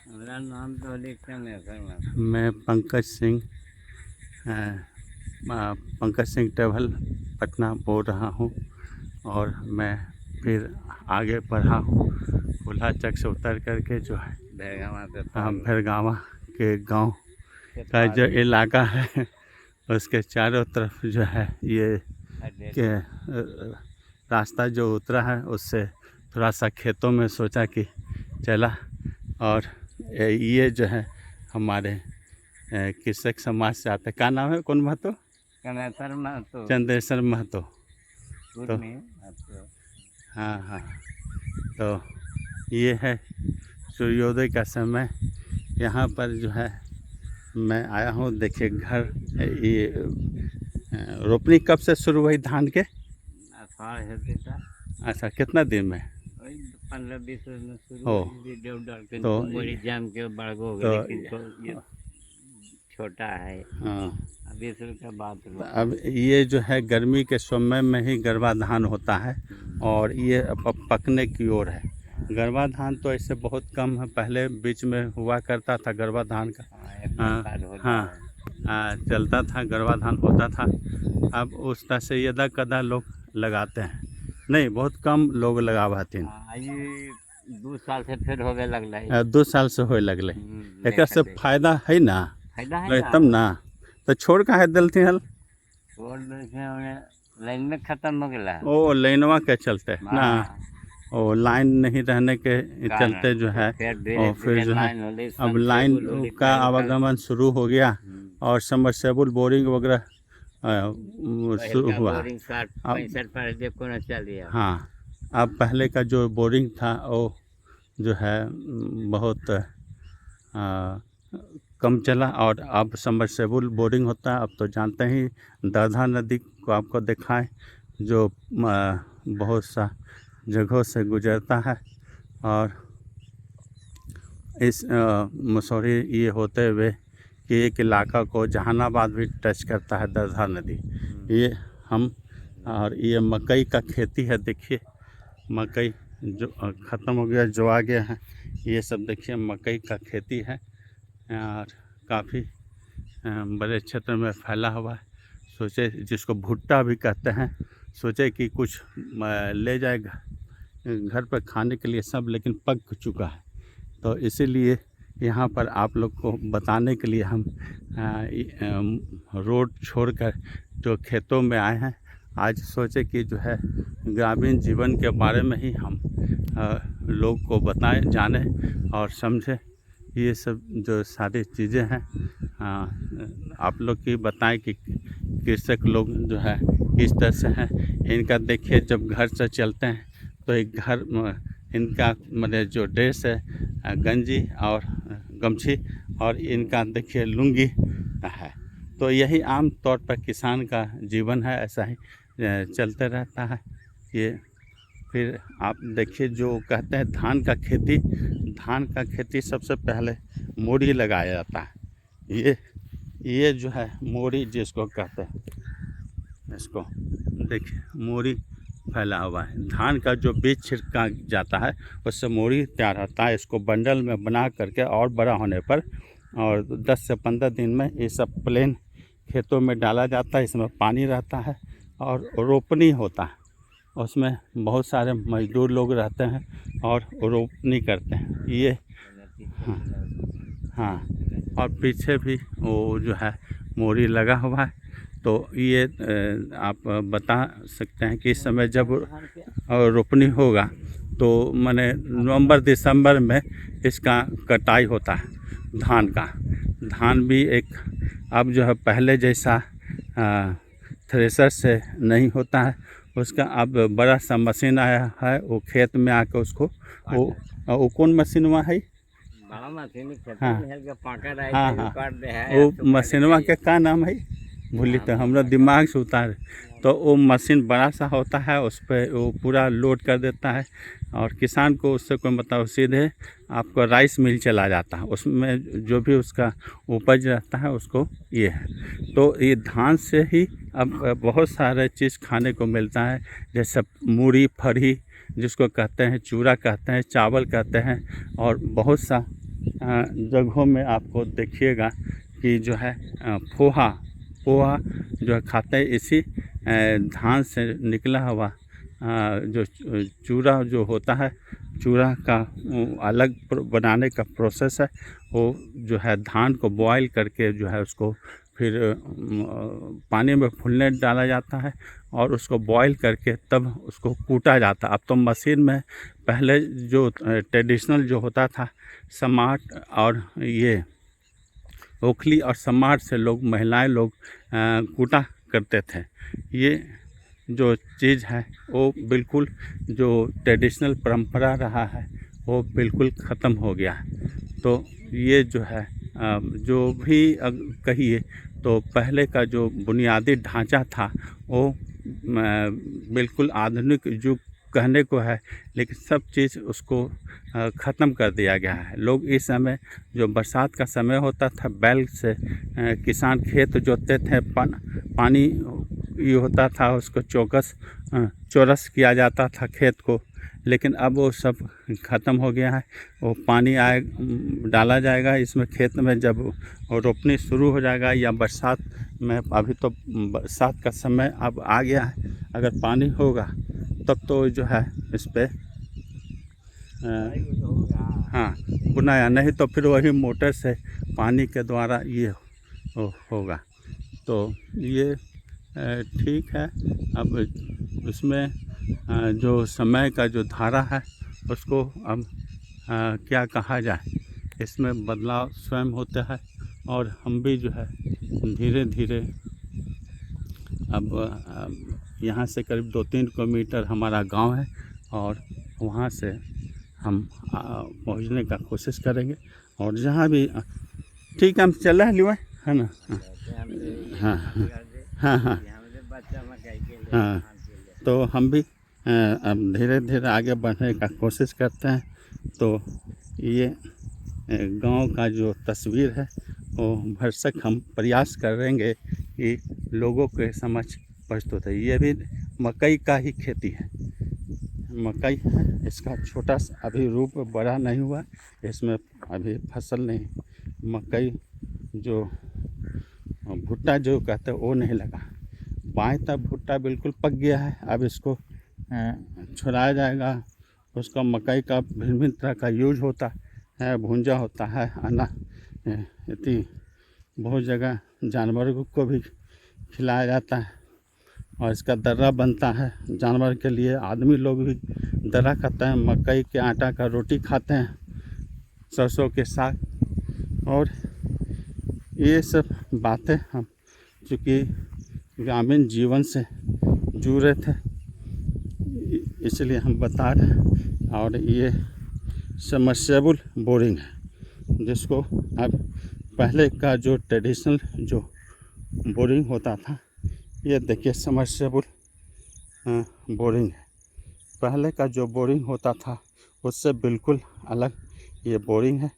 मेरा नाम तो लिखते नहीं सर। मैं पंकज सिंह पंकज सिंह ट्रैवल पटना बोल रहा हूँ। और मैं फिर आगे बढ़ा हूँ कोल्हा चक से उतर करके जो है भैरगामा पे भैरगामा के गांव का जो इलाका है उसके चारों तरफ जो है ये के रास्ता जो उतरा है उससे थोड़ा सा खेतों में सोचा कि चला। और ये जो है हमारे कृषक समाज से आते, क्या नाम है, कौन महतो? कनेसर महतो। चंद्रेश्वर महतो। कुछ तो नहीं हाँ हाँ, तो ये है सूर्योदय का समय। यहाँ पर जो है मैं आया हूँ। देखिए घर, ये रोपनी कब से शुरू हुई धान के? अखाड़ है था। अच्छा, कितना दिन में? 15-20 में शुरू हो हुई। देव डाल के तो बड़ी जाम के बड़ हो तो गए, लेकिन तो ये छोटा है। हाँ, 20 का बात तो अब ये जो है गर्मी के समय में ही गरबा धान होता है और ये पकने की ओर है। गरबा धान तो ऐसे बहुत कम है, पहले बीच में हुआ करता था गरबा धान का। हाँ, चलता था, गरबा धान होता था। अब उस तरह से यदा कदा लोग लगाते हैं, नहीं बहुत कम लोग लगावाते हैं। 2 साल से फिर होवे लगला है। 2 साल से होए लगले। एक से फायदा है ना, फायदा है तब ना तो छोड़ का है दलती हल। छोड़ लाइन में खत्म हो गया। ओ लाइनवा के चलते ना, ओ लाइन नहीं रहने के चलते जो है, और फिर जो है अब लाइन का आवागमन शुरू हो गया और समरसेबुल बोरिंग वगैरह शुरू हुआ। हाँ, अब पहले का जो बोरिंग था वो जो है बहुत कम चला और अब समरसेबुल बोरिंग होता है। अब तो जानते ही दरधा नदी को आपको दिखाएं जो बहुत सा जगहों से गुजरता है। और इस मसूरी ये होते हुए कि एक इलाका को जहानाबाद भी टच करता है दरधा नदी। ये हम, और ये मकई का खेती है। देखिए मकई जो ख़त्म हो गया, जो आ गया है ये सब देखिए मकई का खेती है और काफ़ी बड़े क्षेत्र में फैला हुआ है। सोचे जिसको भुट्टा भी कहते हैं, सोचे कि कुछ ले जाएगा घर पर खाने के लिए सब, लेकिन पक चुका है। तो इसीलिए यहाँ पर आप लोग को बताने के लिए हम रोड छोड़कर जो खेतों में आए हैं। आज सोचे कि जो है ग्रामीण जीवन के बारे में ही हम लोग को बताएं, जाने और समझें। ये सब जो सारी चीज़ें हैं आप लोग की बताएं कि कृषक लोग जो है किस तरह से हैं। इनका देखिए जब घर से चलते हैं तो एक घर इनका मतलब जो ड्रेस है गंजी और गमछी, और इनका देखिए लुंगी है। तो यही आम तौर पर किसान का जीवन है, ऐसा ही चलते रहता है। ये फिर आप देखिए जो कहते हैं धान का खेती सबसे पहले मोरी लगाया जाता है। ये जो है मोरी जिसको कहते हैं, इसको देखिए मोरी फैला हुआ है। धान का जो बीज छिड़का जाता है उससे मोरी तैयार होता है। इसको बंडल में बना करके और बड़ा होने पर और 10 से 15 दिन में ये सब प्लेन खेतों में डाला जाता है। इसमें पानी रहता है और रोपनी होता है। उसमें बहुत सारे मजदूर लोग रहते हैं और रोपनी करते हैं। ये हाँ, और पीछे भी वो जो है मोरी लगा हुआ है। तो ये आप बता सकते हैं कि इस समय जब रोपनी होगा तो माने नवंबर दिसंबर में इसका कटाई होता है धान का। धान भी एक अब जो है पहले जैसा थ्रेसर से नहीं होता है, उसका अब बड़ा सा मशीन आया है। वो खेत में आकर उसको वो कौन मशीनवा है? बड़ा मशीन हाँ वो मशीनवा के क्या नाम है भूली तो हमरा दिमाग से उतार। तो वो मशीन बड़ा सा होता है, उस पर वो पूरा लोड कर देता है और किसान को उससे कोई मतलब सीधे आपको राइस मिल चला जाता है। उसमें जो भी उसका उपज रहता है उसको ये है। तो ये धान से ही अब बहुत सारे चीज़ खाने को मिलता है, जैसे मूढ़ी फरी जिसको कहते हैं, चूड़ा कहते हैं, चावल कहते हैं, और बहुत सा जगहों में आपको देखिएगा कि जो है पोहा पोहा जो है खाते हैं इसी धान से निकला हुआ जो चूरा जो होता है, चूरा का अलग बनाने का प्रोसेस है। वो जो है धान को बॉयल करके जो है उसको फिर पानी में फूलने डाला जाता है और उसको बॉयल करके तब उसको कूटा जाता है। अब तो मशीन में, पहले जो ट्रेडिशनल जो होता था समाट और ये ओखली और समाट से लोग महिलाएं लोग कूटा करते थे। ये जो चीज़ है वो बिल्कुल जो ट्रेडिशनल परंपरा रहा है वो बिल्कुल ख़त्म हो गया है। तो ये जो है जो भी कहिए तो पहले का जो बुनियादी ढांचा था वो बिल्कुल आधुनिक युग कहने को है, लेकिन सब चीज़ उसको ख़त्म कर दिया गया है। लोग इस समय जो बरसात का समय होता था बैल से किसान खेत जोतते थे, पानी ये होता था उसको चौरस किया जाता था खेत को, लेकिन अब वो सब ख़त्म हो गया है। वो पानी डाला जाएगा इसमें खेत में जब रोपनी शुरू हो जाएगा या बरसात में। अभी तो बरसात का समय अब आ गया है, अगर पानी होगा तब तो जो है इस पर हाँ बुनाया, नहीं तो फिर वही मोटर से पानी के द्वारा ये होगा। तो ये ठीक है। अब इसमें जो समय का जो धारा है उसको अब क्या कहा जाए, इसमें बदलाव स्वयं होता है और हम भी जो है धीरे धीरे अब यहाँ से करीब 2-3 किलोमीटर हमारा गांव है और वहाँ से हम पहुँचने का कोशिश करेंगे। और जहाँ भी ठीक है हम चल रहे हैं है ना। हाँ हाँ हाँ हाँ तो हम भी अब धीरे धीरे आगे बढ़ने का कोशिश करते हैं। तो ये गांव का जो तस्वीर है वो भरसक हम प्रयास करेंगे कि लोगों के समझ प्रस्तुत है। ये भी मकई का ही खेती है, मकई है, इसका छोटा सा अभी रूप बड़ा नहीं हुआ, इसमें अभी फसल नहीं। मकई जो भुट्टा जो कहते हैं वो नहीं लगा, बाएं तक भुट्टा बिल्कुल पक गया है। अब इसको छुड़ाया जाएगा, उसका मकई का भिन्न भिन्न तरह का यूज होता है, भूंजा होता है, अना इतनी बहुत जगह जानवरों को भी खिलाया जाता है और इसका दर्रा बनता है जानवर के लिए। आदमी लोग भी दर्रा खाते हैं, मकई के आटा का रोटी खाते हैं, सरसों के साग। और ये सब बातें हम चूँकि ग्रामीण जीवन से जुड़े थे इसलिए हम बता रहे हैं। और ये सबमर्सिबल बोरिंग है, जिसको अब पहले का जो ट्रेडिशनल जो बोरिंग होता था, ये देखिए सबमर्सिबल बोरिंग है। पहले का जो बोरिंग होता था उससे बिल्कुल अलग ये बोरिंग है।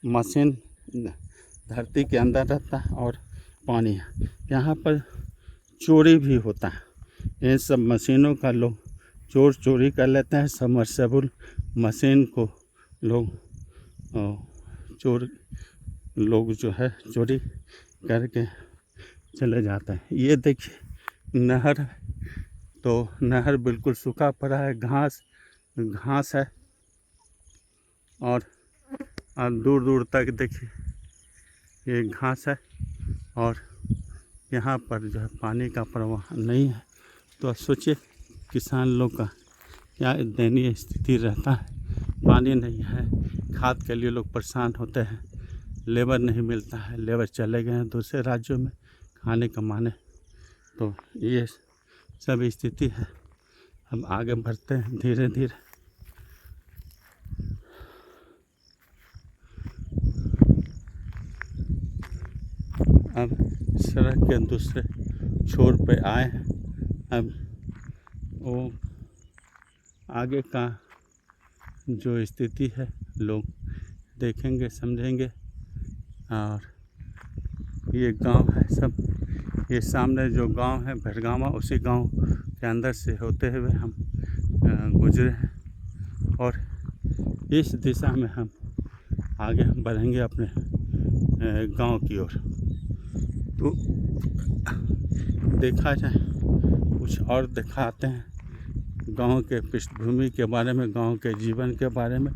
मशीन धरती के अंदर रहता है और पानी है। यहाँ पर चोरी भी होता है, इन सब मशीनों का लोग चोरी कर लेते हैं। सबमर्सिबल मशीन को लोग जो है चोरी करके चले जाते हैं। ये देखिए नहर है, तो नहर बिल्कुल सूखा पड़ा है, घास है और दूर दूर तक देखिए ये घास है और यहाँ पर जो है पानी का प्रवाह नहीं है। तो सोचिए किसान लोग का क्या दयनीय स्थिति रहता है। पानी नहीं है, खाद के लिए लोग परेशान होते हैं, लेबर नहीं मिलता है, लेबर चले गए हैं दूसरे राज्यों में खाने कमाने। तो ये सब स्थिति है। हम आगे बढ़ते हैं धीरे धीरे। अब सड़क के दूसरे छोर पे आए हैं। अब वो आगे का जो स्थिति है लोग देखेंगे समझेंगे। और ये गांव है सब, ये सामने जो गांव है भरगामा, उसी गांव के अंदर से होते हुए हम गुजरे हैं और इस दिशा में हम आगे हम बढ़ेंगे अपने गांव की ओर। तो देखा जाए कुछ और दिखाते हैं गांव के पृष्ठभूमि के बारे में, गांव के जीवन के बारे में,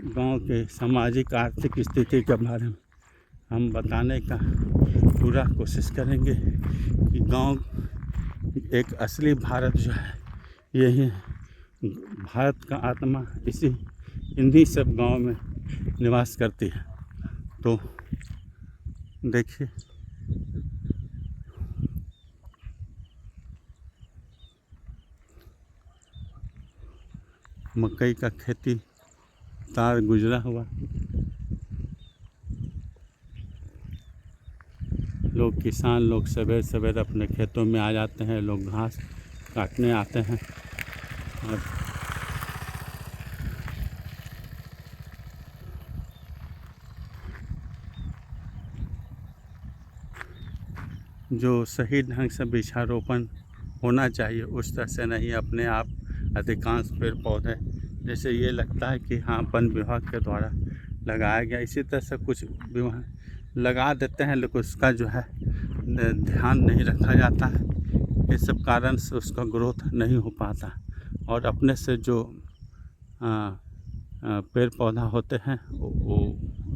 गांव के सामाजिक आर्थिक स्थिति के बारे में हम बताने का पूरा कोशिश करेंगे कि गांव एक असली भारत जो है यही है। भारत का आत्मा इन्हीं सब गांव में निवास करती है। तो देखिए मकई का खेती तार गुजरा हुआ, लोग किसान लोग सवेर सवेर अपने खेतों में आ जाते हैं, लोग घास काटने आते हैं। और जो सही ढंग से वृक्षारोपण होना चाहिए उस तरह से नहीं, अपने आप अधिकांश पेड़ पौधे जैसे ये लगता है कि हाँ वन विभाग के द्वारा लगाया गया, इसी तरह से कुछ विभाग लगा देते हैं लेकिन उसका जो है ध्यान नहीं रखा जाता है। ये सब कारण से उसका ग्रोथ नहीं हो पाता और अपने से जो पेड़ पौधा होते हैं वो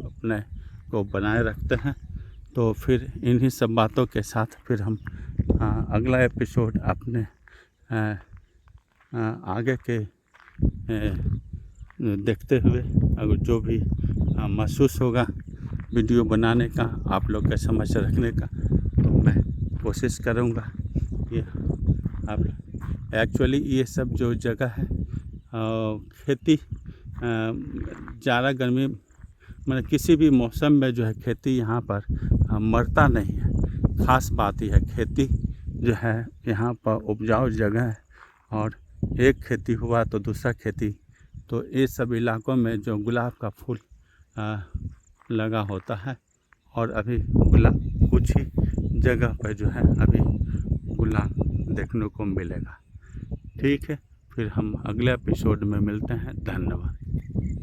अपने को बनाए रखते हैं। तो फिर इन्हीं सब बातों के साथ फिर हम अगला एपिसोड अपने आगे के देखते हुए अगर जो भी महसूस होगा वीडियो बनाने का, आप लोग के समझ रखने का, तो मैं कोशिश करूँगा। ये आप एक्चुअली ये सब जो जगह है खेती ज़्यादा गर्मी मतलब किसी भी मौसम में जो है खेती यहाँ पर मरता नहीं है। ख़ास बात यह है खेती जो है यहाँ पर उपजाऊ जगह है और एक खेती हुआ तो दूसरा खेती, तो ये सब इलाकों में जो गुलाब का फूल लगा होता है और अभी गुलाब कुछ ही जगह पर जो है अभी गुलाब देखने को मिलेगा। ठीक है, फिर हम अगले एपिसोड में मिलते हैं। धन्यवाद।